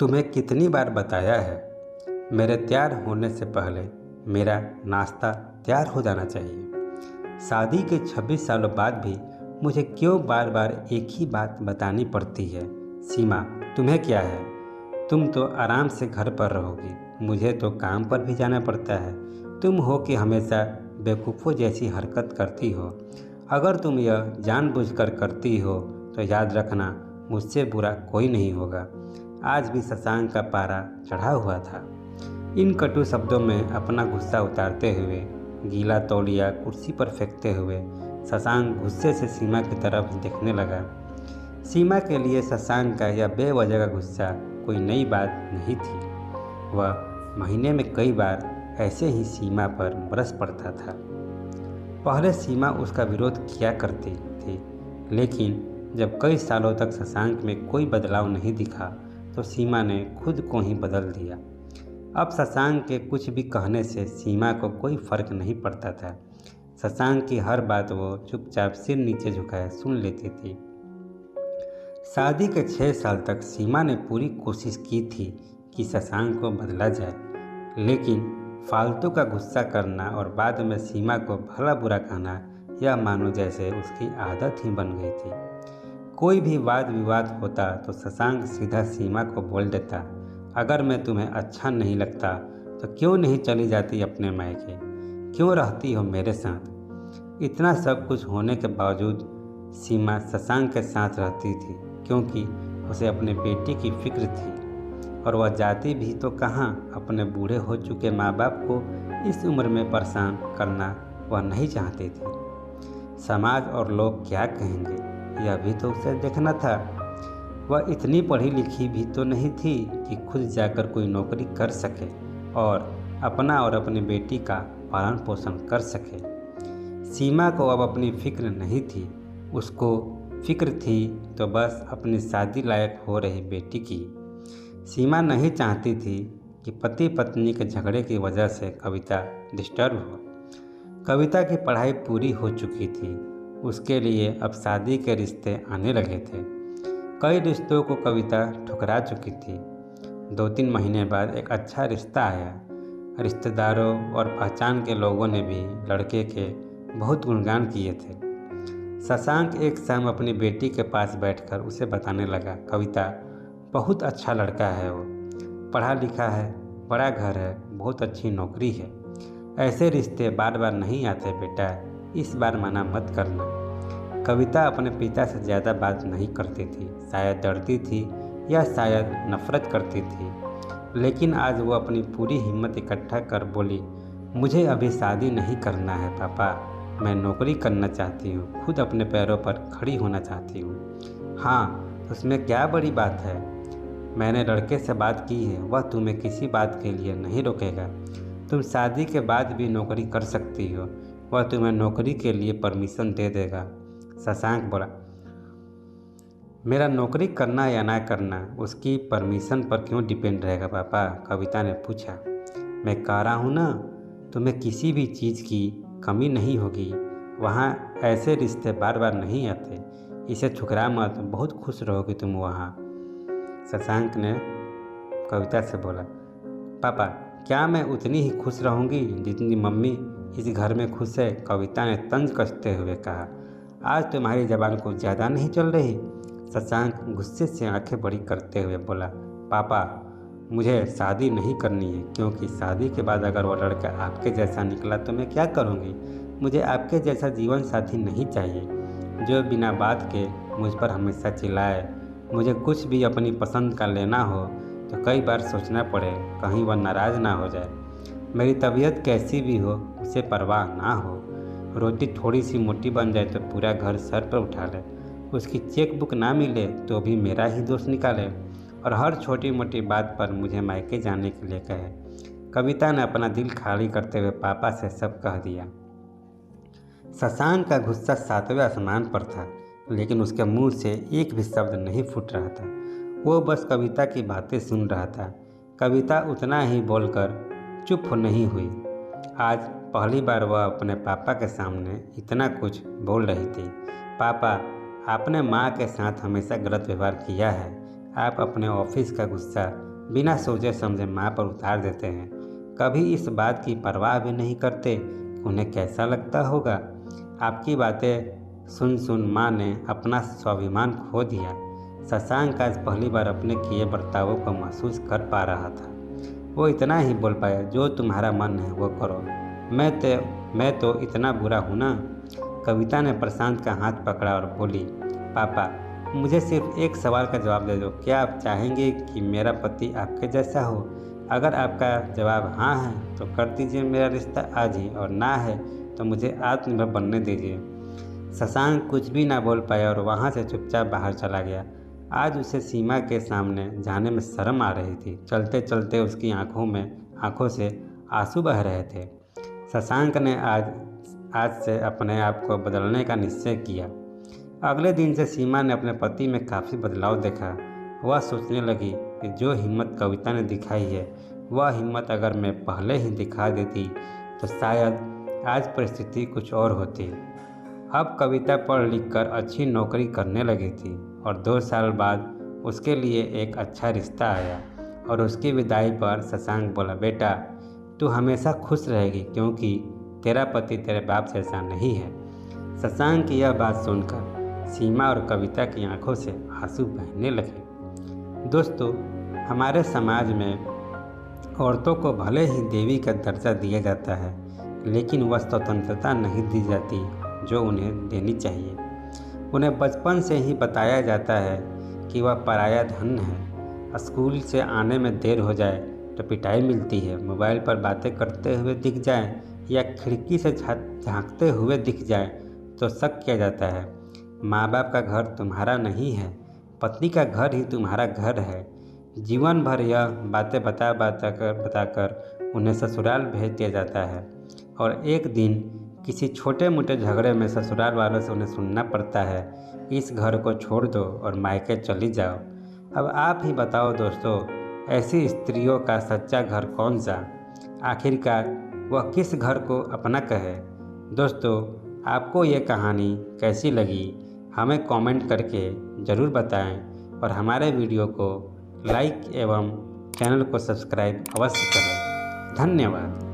तुम्हें कितनी बार बताया है, मेरे तैयार होने से पहले मेरा नाश्ता तैयार हो जाना चाहिए। शादी के 26 सालों बाद भी मुझे क्यों बार बार एक ही बात बतानी पड़ती है? सीमा, तुम्हें क्या है? तुम तो आराम से घर पर रहोगी, मुझे तो काम पर भी जाना पड़ता है। तुम हो कि हमेशा बेवकूफ़ों जैसी हरकत करती हो। अगर तुम यह जानबूझकर करती हो तो याद रखना, मुझसे बुरा कोई नहीं होगा। आज भी शशांक का पारा चढ़ा हुआ था। इन कटु शब्दों में अपना गुस्सा उतारते हुए, गीला तौलिया कुर्सी पर फेंकते हुए शशांक गुस्से से सीमा की तरफ देखने लगा। सीमा के लिए शशांक का यह बेवजह का गुस्सा कोई नई बात नहीं थी। वह महीने में कई बार ऐसे ही सीमा पर बरस पड़ता था। पहले सीमा उसका विरोध किया करती थी, लेकिन जब कई सालों तक शशांक में कोई बदलाव नहीं दिखा तो सीमा ने खुद को ही बदल दिया। अब शशांक के कुछ भी कहने से सीमा को कोई फर्क नहीं पड़ता था। शशांक की हर बात वो चुपचाप सिर नीचे झुकाए सुन लेती थी। शादी के 6 साल तक सीमा ने पूरी कोशिश की थी कि शशांक को बदला जाए, लेकिन फालतू का गुस्सा करना और बाद में सीमा को भला बुरा कहना, यह मानो जैसे उसकी आदत ही बन गई थी। कोई भी वाद विवाद होता तो शशांक सीधा सीमा को बोल देता, अगर मैं तुम्हें अच्छा नहीं लगता तो क्यों नहीं चली जाती अपने मायके, क्यों रहती हो मेरे साथ? इतना सब कुछ होने के बावजूद सीमा शशांक के साथ रहती थी, क्योंकि उसे अपने बेटी की फिक्र थी। और वह जाती भी तो कहाँ, अपने बूढ़े हो चुके माँ बाप को इस उम्र में परेशान करना वह नहीं चाहती थी। समाज और लोग क्या कहेंगे, यह भी तो उसे देखना था। वह इतनी पढ़ी लिखी भी तो नहीं थी कि खुद जाकर कोई नौकरी कर सके और अपना और अपनी बेटी का पालन पोषण कर सके। सीमा को अब अपनी फिक्र नहीं थी, उसको फिक्र थी तो बस अपनी शादी लायक हो रही बेटी की। सीमा नहीं चाहती थी कि पति पत्नी के झगड़े की वजह से कविता डिस्टर्ब हो। कविता की पढ़ाई पूरी हो चुकी थी, उसके लिए अब शादी के रिश्ते आने लगे थे। कई रिश्तों को कविता ठुकरा चुकी थी। 2-3 महीने बाद एक अच्छा रिश्ता आया। रिश्तेदारों और पहचान के लोगों ने भी लड़के के बहुत गुणगान किए थे। शशांक एक शाम अपनी बेटी के पास बैठकर उसे बताने लगा, कविता बहुत अच्छा लड़का है, वो पढ़ा लिखा है, बड़ा घर है, बहुत अच्छी नौकरी है। ऐसे रिश्ते बार बार नहीं आते बेटा, इस बार मना मत करना। कविता अपने पिता से ज़्यादा बात नहीं करती थी, शायद डरती थी या शायद नफरत करती थी, लेकिन आज वो अपनी पूरी हिम्मत इकट्ठा कर बोली, मुझे अभी शादी नहीं करना है पापा, मैं नौकरी करना चाहती हूँ, खुद अपने पैरों पर खड़ी होना चाहती हूँ। हाँ, उसमें क्या बड़ी बात है? मैंने लड़के से बात की है, वह तुम्हें किसी बात के लिए नहीं रोकेगा। तुम शादी के बाद भी नौकरी कर सकती हो, वह तुम्हें नौकरी के लिए परमिशन दे देगा। शशांक बोला, मेरा नौकरी करना या ना करना उसकी परमिशन पर क्यों डिपेंड रहेगा पापा? कविता ने पूछा। मैं कह रहा हूँ ना, तुम्हें किसी भी चीज़ की कमी नहीं होगी। वहाँ ऐसे रिश्ते बार बार नहीं आते, इसे ठुकरा मत, बहुत खुश रहोगी तुम वहाँ। शशांक ने कविता से बोला, पापा क्या मैं उतनी ही खुश रहूँगी जितनी मम्मी इस घर में खुश है? कविता ने तंज कसते हुए कहा, आज तुम्हारी ज़बान कुछ ज़्यादा नहीं चल रही? शशांक गुस्से से आंखें बड़ी करते हुए बोला, पापा मुझे शादी नहीं करनी है, क्योंकि शादी के बाद अगर वो लड़का आपके जैसा निकला तो मैं क्या करूँगी? मुझे आपके जैसा जीवन साथी नहीं चाहिए, जो बिना बात के मुझ पर हमेशा चिल्लाए। मुझे कुछ भी अपनी पसंद का लेना हो तो कई बार सोचना पड़े, कहीं वह नाराज़ ना हो जाए। मेरी तबीयत कैसी भी हो उसे परवाह ना हो। रोटी थोड़ी सी मोटी बन जाए तो पूरा घर सर पर उठा ले, उसकी चेक बुक ना मिले तो भी मेरा ही दोष निकाले, और हर छोटी मोटी बात पर मुझे मायके जाने के लिए कहे। कविता ने अपना दिल खाली करते हुए पापा से सब कह दिया। शशांक का गुस्सा 7वें आसमान पर था, लेकिन उसके मुंह से एक भी शब्द नहीं फूट रहा था। वो बस कविता की बातें सुन रहा था। कविता उतना ही बोलकर चुप नहीं हुई। आज पहली बार वह अपने पापा के सामने इतना कुछ बोल रही थी। पापा, आपने माँ के साथ हमेशा गलत व्यवहार किया है। आप अपने ऑफिस का गुस्सा बिना सोचे समझे माँ पर उतार देते हैं। कभी इस बात की परवाह भी नहीं करते कि उन्हें कैसा लगता होगा। आपकी बातें सुन सुन माँ ने अपना स्वाभिमान खो दिया। शशांक आज पहली बार अपने किए बर्तावों को महसूस कर पा रहा था। वो इतना ही बोल पाया, जो तुम्हारा मन है वो करो, मैं तो इतना बुरा हूँ ना। कविता ने प्रशांत का हाथ पकड़ा और बोली, पापा मुझे सिर्फ एक सवाल का जवाब दे दो, क्या आप चाहेंगे कि मेरा पति आपके जैसा हो? अगर आपका जवाब हाँ है तो कर दीजिए मेरा रिश्ता आज ही, और ना है तो मुझे आत्मनिर्भर बनने दीजिए। शशांक कुछ भी ना बोल पाया और वहाँ से चुपचाप बाहर चला गया। आज उसे सीमा के सामने जाने में शर्म आ रही थी। चलते चलते उसकी आंखों से आंसू बह रहे थे। शशांक ने आज से अपने आप को बदलने का निश्चय किया। अगले दिन से सीमा ने अपने पति में काफ़ी बदलाव देखा। वह सोचने लगी कि जो हिम्मत कविता ने दिखाई है, वह हिम्मत अगर मैं पहले ही दिखा देती तो शायद आज परिस्थिति कुछ और होती। अब कविता पढ़ लिख कर अच्छी नौकरी करने लगी थी और 2 साल बाद उसके लिए एक अच्छा रिश्ता आया। और उसकी विदाई पर शशांक बोला, बेटा तू हमेशा खुश रहेगी क्योंकि तेरा पति तेरे बाप जैसा नहीं है। शशांक की यह बात सुनकर सीमा और कविता की आंखों से आंसू बहने लगे। दोस्तों, हमारे समाज में औरतों को भले ही देवी का दर्जा दिया जाता है, लेकिन वह स्वतंत्रता नहीं दी जाती जो उन्हें देनी चाहिए। उन्हें बचपन से ही बताया जाता है कि वह पराया धन है। स्कूल से आने में देर हो जाए तो पिटाई मिलती है, मोबाइल पर बातें करते हुए दिख जाए या खिड़की से झांकते हुए दिख जाए तो शक किया जाता है। माँ बाप का घर तुम्हारा नहीं है, पत्नी का घर ही तुम्हारा घर है। जीवन भर यह बातें बताकर उन्हें ससुराल भेज दिया जाता है और एक दिन किसी छोटे मोटे झगड़े में ससुराल वालों से उन्हें सुनना पड़ता है, इस घर को छोड़ दो और मायके चली जाओ। अब आप ही बताओ दोस्तों, ऐसी स्त्रियों का सच्चा घर कौन सा? आखिरकार वह किस घर को अपना कहे? दोस्तों, आपको ये कहानी कैसी लगी हमें कमेंट करके ज़रूर बताएं और हमारे वीडियो को लाइक एवं चैनल को सब्सक्राइब अवश्य करें। धन्यवाद।